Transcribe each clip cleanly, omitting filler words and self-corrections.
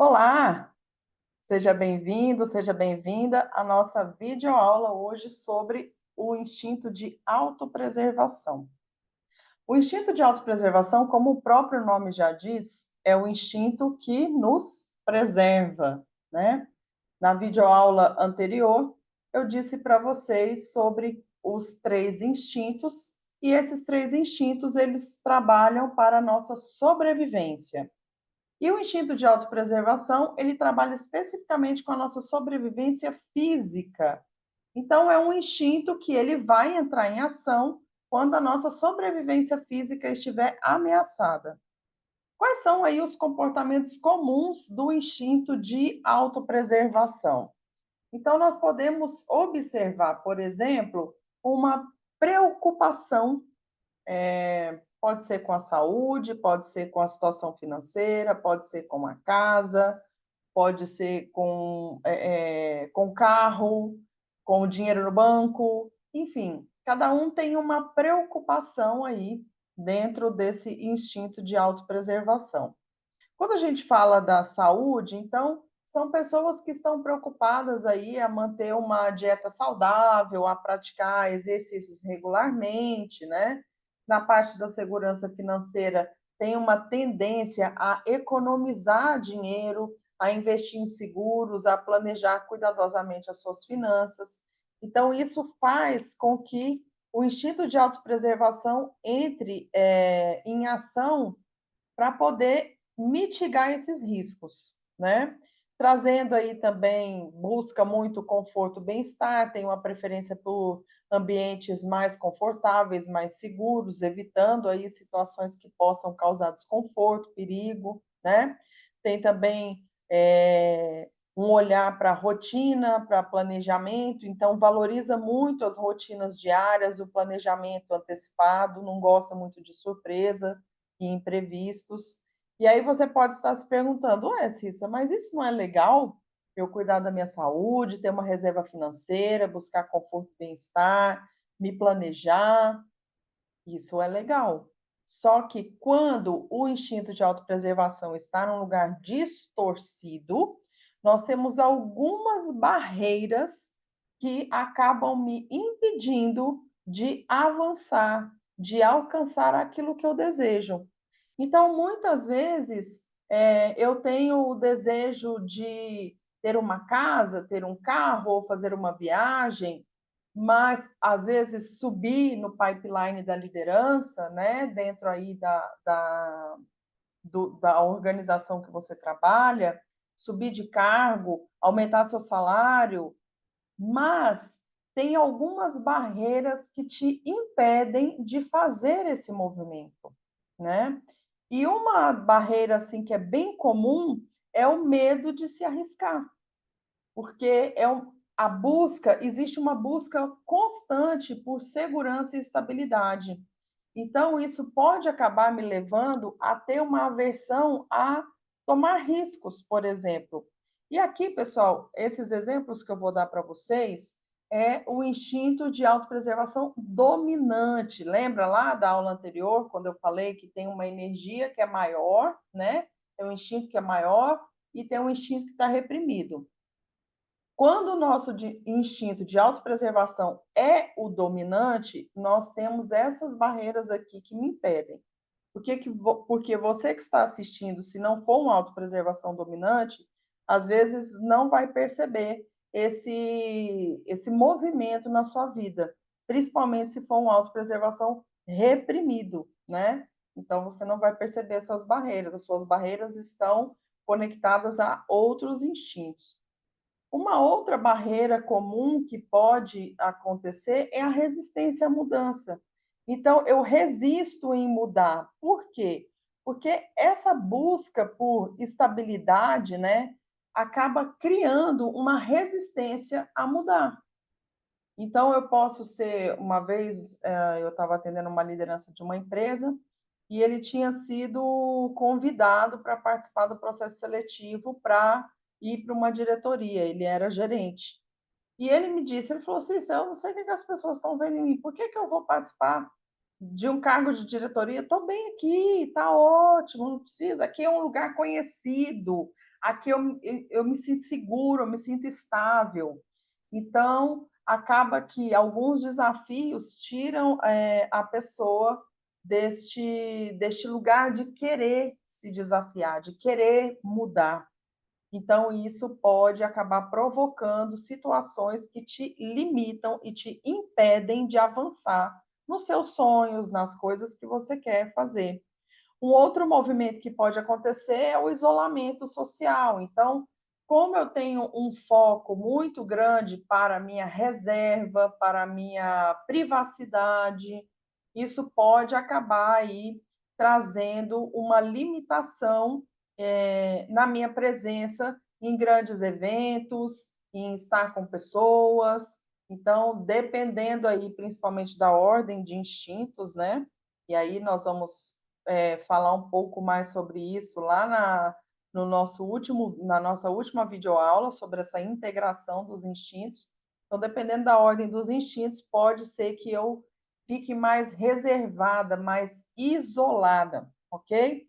Olá, seja bem-vindo, seja bem-vinda à nossa videoaula hoje sobre o instinto de autopreservação. O instinto de autopreservação, como o próprio nome já diz, é o instinto que nos preserva, né? Na videoaula anterior, eu disse para vocês sobre os três instintos, e esses três instintos, eles trabalham para a nossa sobrevivência. E o instinto de autopreservação, ele trabalha especificamente com a nossa sobrevivência física. Então, é um instinto que ele vai entrar em ação quando a nossa sobrevivência física estiver ameaçada. Quais são aí os comportamentos comuns do instinto de autopreservação? Então, nós podemos observar, por exemplo, uma preocupação pode ser com a saúde, pode ser com a situação financeira, pode ser com a casa, pode ser com carro, com o dinheiro no banco, enfim, cada um tem uma preocupação aí dentro desse instinto de autopreservação. Quando a gente fala da saúde, então, são pessoas que estão preocupadas aí a manter uma dieta saudável, a praticar exercícios regularmente, né? Na parte da segurança financeira, tem uma tendência a economizar dinheiro, a investir em seguros, a planejar cuidadosamente as suas finanças. Então, isso faz com que o instinto de autopreservação entre em ação para poder mitigar esses riscos, né? Trazendo aí também, busca muito conforto, bem-estar, tem uma preferência por ambientes mais confortáveis, mais seguros, evitando aí situações que possam causar desconforto, perigo, né? Tem também um olhar para a rotina, para planejamento, então valoriza muito as rotinas diárias, o planejamento antecipado, não gosta muito de surpresa e imprevistos. E aí você pode estar se perguntando, ué, Cissa, mas isso não é legal? Eu cuidar da minha saúde, ter uma reserva financeira, buscar conforto e bem-estar, me planejar, isso é legal. Só que quando o instinto de autopreservação está num lugar distorcido, nós temos algumas barreiras que acabam me impedindo de avançar, de alcançar aquilo que eu desejo. Então, muitas vezes, eu tenho o desejo de ter uma casa, ter um carro ou fazer uma viagem, mas às vezes subir no pipeline da liderança, né, dentro aí da organização que você trabalha, subir de cargo, aumentar seu salário, mas tem algumas barreiras que te impedem de fazer esse movimento, né? E uma barreira assim que é bem comum é o medo de se arriscar, porque a busca, existe uma busca constante por segurança e estabilidade. Então, isso pode acabar me levando a ter uma aversão a tomar riscos, por exemplo. E aqui, pessoal, esses exemplos que eu vou dar para vocês é o instinto de autopreservação dominante. Lembra lá da aula anterior, quando eu falei que tem uma energia que é maior, né? Tem um instinto que é maior e tem um instinto que está reprimido. Quando o nosso instinto de autopreservação é o dominante, nós temos essas barreiras aqui que me impedem. Porque você que está assistindo, se não for uma autopreservação dominante, às vezes não vai perceber esse movimento na sua vida, principalmente se for uma autopreservação reprimido, né? Então você não vai perceber essas barreiras, as suas barreiras estão conectadas a outros instintos. Uma outra barreira comum que pode acontecer é a resistência à mudança. Então, eu resisto em mudar. Por quê? Porque essa busca por estabilidade, né, acaba criando uma resistência a mudar. Então, eu posso ser, uma vez, eu estava atendendo uma liderança de uma empresa e ele tinha sido convidado para participar do processo seletivo para ir para uma diretoria, ele era gerente. E ele me disse, ele falou assim, eu não sei o que as pessoas estão vendo em mim, por que eu vou participar de um cargo de diretoria? Estou bem aqui, está ótimo, não precisa, aqui é um lugar conhecido, aqui eu me sinto seguro, eu me sinto estável. Então, acaba que alguns desafios tiram a pessoa deste lugar de querer se desafiar, de querer mudar. Então, isso pode acabar provocando situações que te limitam e te impedem de avançar nos seus sonhos, nas coisas que você quer fazer. Um outro movimento que pode acontecer é o isolamento social. Então, como eu tenho um foco muito grande para a minha reserva, para a minha privacidade, isso pode acabar aí trazendo uma limitação na minha presença em grandes eventos, em estar com pessoas. Então, dependendo aí principalmente da ordem de instintos, né? E aí nós vamos falar um pouco mais sobre isso lá na nossa última videoaula, sobre essa integração dos instintos. Então, dependendo da ordem dos instintos, pode ser que eu fique mais reservada, mais isolada, ok?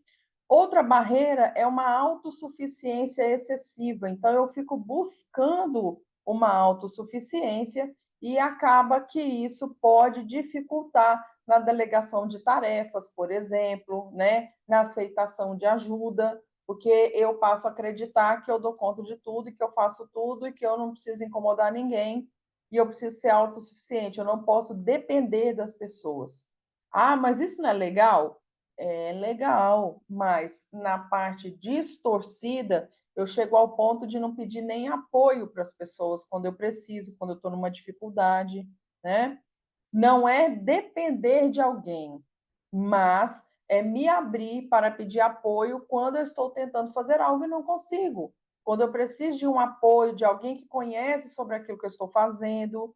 Outra barreira é uma autossuficiência excessiva. Então, eu fico buscando uma autossuficiência e acaba que isso pode dificultar na delegação de tarefas, por exemplo, né? Na aceitação de ajuda, porque eu passo a acreditar que eu dou conta de tudo, e que eu faço tudo, e que eu não preciso incomodar ninguém, e eu preciso ser autossuficiente, eu não posso depender das pessoas. Ah, mas isso não é legal? É legal, mas na parte distorcida, eu chego ao ponto de não pedir nem apoio para as pessoas quando eu preciso, quando eu estou numa dificuldade, né? Não é depender de alguém, mas é me abrir para pedir apoio quando eu estou tentando fazer algo e não consigo. Quando eu preciso de um apoio de alguém que conhece sobre aquilo que eu estou fazendo.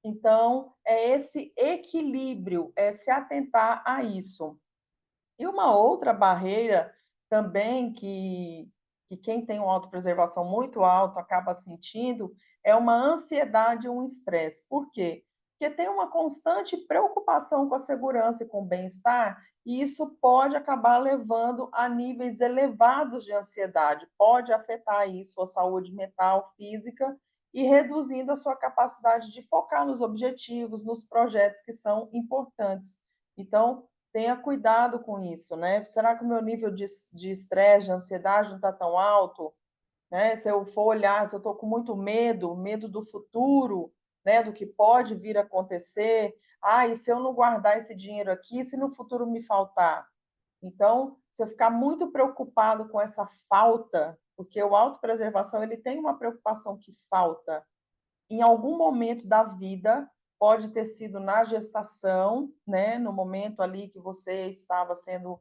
Então, é esse equilíbrio, é se atentar a isso. E uma outra barreira também que quem tem uma autopreservação muito alto acaba sentindo é uma ansiedade e um estresse. Por quê? Porque tem uma constante preocupação com a segurança e com o bem-estar, e isso pode acabar levando a níveis elevados de ansiedade, pode afetar aí sua saúde mental, física, e reduzindo a sua capacidade de focar nos objetivos, nos projetos que são importantes. Então, tenha cuidado com isso, né? Será que o meu nível de estresse, de ansiedade não está tão alto? Né? Se eu for olhar, se eu estou com muito medo, medo do futuro, né? Do que pode vir a acontecer. Ah, e se eu não guardar esse dinheiro aqui, se no futuro me faltar? Então, se eu ficar muito preocupado com essa falta, porque o autopreservação ele tem uma preocupação que falta, em algum momento da vida, pode ter sido na gestação, né, no momento ali que você estava sendo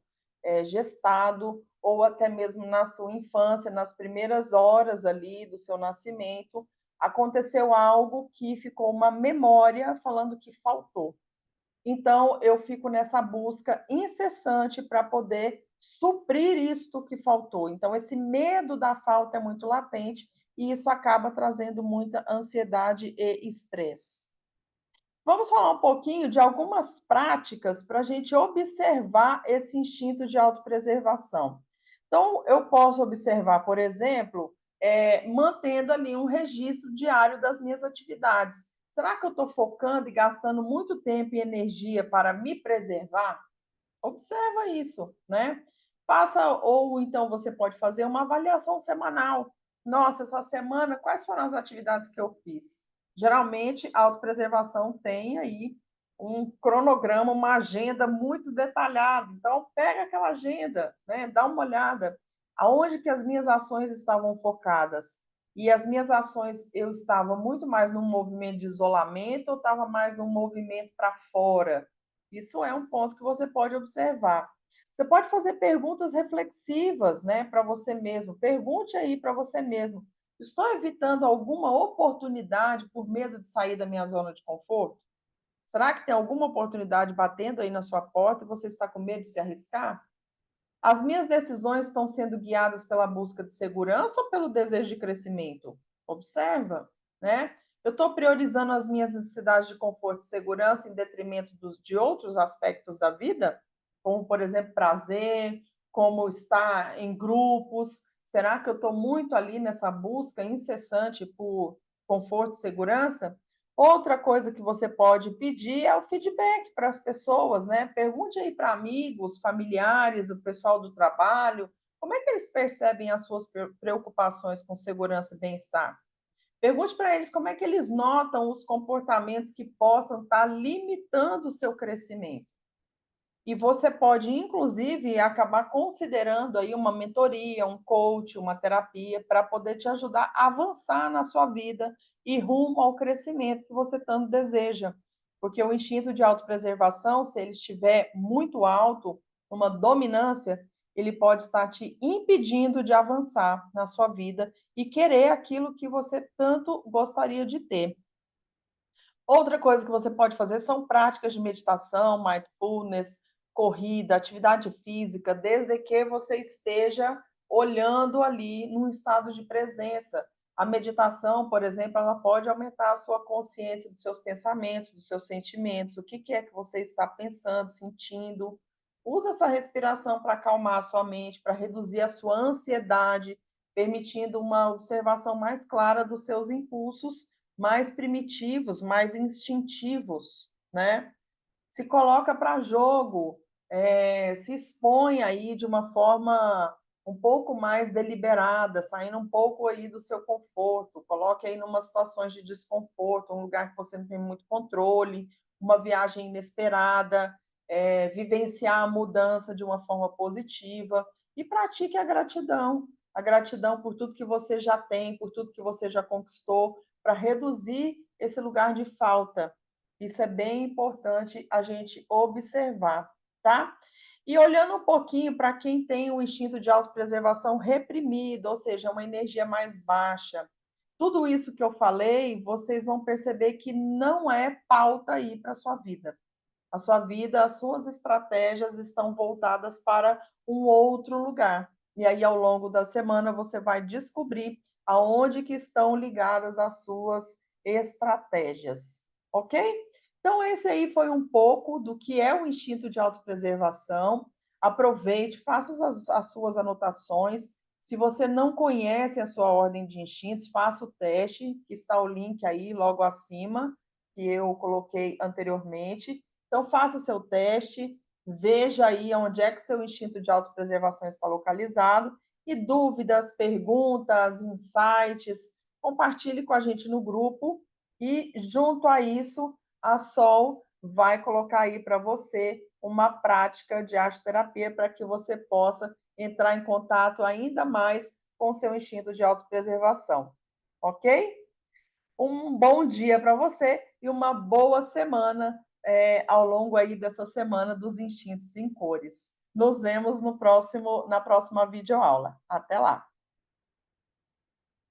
gestado, ou até mesmo na sua infância, nas primeiras horas ali do seu nascimento, aconteceu algo que ficou uma memória falando que faltou. Então, eu fico nessa busca incessante para poder suprir isto que faltou. Então, esse medo da falta é muito latente e isso acaba trazendo muita ansiedade e estresse. Vamos falar um pouquinho de algumas práticas para a gente observar esse instinto de autopreservação. Então, eu posso observar, por exemplo, mantendo ali um registro diário das minhas atividades. Será que eu estou focando e gastando muito tempo e energia para me preservar? Observa isso, né? Faça, ou então você pode fazer uma avaliação semanal. Nossa, essa semana, quais foram as atividades que eu fiz? Geralmente, a autopreservação tem aí um cronograma, uma agenda muito detalhada. Então, pega aquela agenda, né? Dá uma olhada. Aonde que as minhas ações estavam focadas? E as minhas ações, eu estava muito mais num movimento de isolamento ou estava mais num movimento para fora? Isso é um ponto que você pode observar. Você pode fazer perguntas reflexivas, né, para você mesmo. Pergunte aí para você mesmo: estou evitando alguma oportunidade por medo de sair da minha zona de conforto? Será que tem alguma oportunidade batendo aí na sua porta e você está com medo de se arriscar? As minhas decisões estão sendo guiadas pela busca de segurança ou pelo desejo de crescimento? Observa, né? Eu estou priorizando as minhas necessidades de conforto e segurança em detrimento de outros aspectos da vida, como, por exemplo, prazer, como estar em grupos. Será que eu estou muito ali nessa busca incessante por conforto e segurança? Outra coisa que você pode pedir é o feedback para as pessoas, né? Pergunte aí para amigos, familiares, o pessoal do trabalho, como é que eles percebem as suas preocupações com segurança e bem-estar? Pergunte para eles como é que eles notam os comportamentos que possam estar limitando o seu crescimento. E você pode, inclusive, acabar considerando aí uma mentoria, um coach, uma terapia, para poder te ajudar a avançar na sua vida e rumo ao crescimento que você tanto deseja. Porque o instinto de autopreservação, se ele estiver muito alto, uma dominância, ele pode estar te impedindo de avançar na sua vida e querer aquilo que você tanto gostaria de ter. Outra coisa que você pode fazer são práticas de meditação, mindfulness, corrida, atividade física, desde que você esteja olhando ali num estado de presença. A meditação, por exemplo, ela pode aumentar a sua consciência dos seus pensamentos, dos seus sentimentos, o que é que você está pensando, sentindo. Usa essa respiração para acalmar a sua mente, para reduzir a sua ansiedade, permitindo uma observação mais clara dos seus impulsos mais primitivos, mais instintivos, né? Se coloca para jogo, se expõe aí de uma forma um pouco mais deliberada, saindo um pouco aí do seu conforto, coloque aí numa situações de desconforto, um lugar que você não tem muito controle, uma viagem inesperada, vivenciar a mudança de uma forma positiva e pratique a gratidão por tudo que você já tem, por tudo que você já conquistou, para reduzir esse lugar de falta. Isso é bem importante a gente observar, tá? E olhando um pouquinho para quem tem o instinto de autopreservação reprimido, ou seja, uma energia mais baixa. Tudo isso que eu falei, vocês vão perceber que não é pauta aí para a sua vida. A sua vida, as suas estratégias estão voltadas para um outro lugar. E aí, ao longo da semana, você vai descobrir aonde que estão ligadas as suas estratégias, ok? Então, esse aí foi um pouco do que é o instinto de autopreservação. Aproveite, faça as suas anotações. Se você não conhece a sua ordem de instintos, faça o teste, que está o link aí logo acima, que eu coloquei anteriormente. Então, faça seu teste, veja aí onde é que seu instinto de autopreservação está localizado e dúvidas, perguntas, insights, compartilhe com a gente no grupo e, junto a isso, a Sol vai colocar aí para você uma prática de arte terapia para que você possa entrar em contato ainda mais com seu instinto de autopreservação, ok? Um bom dia para você e uma boa semana ao longo aí dessa semana dos instintos em cores. Nos vemos no próximo, na próxima videoaula. Até lá!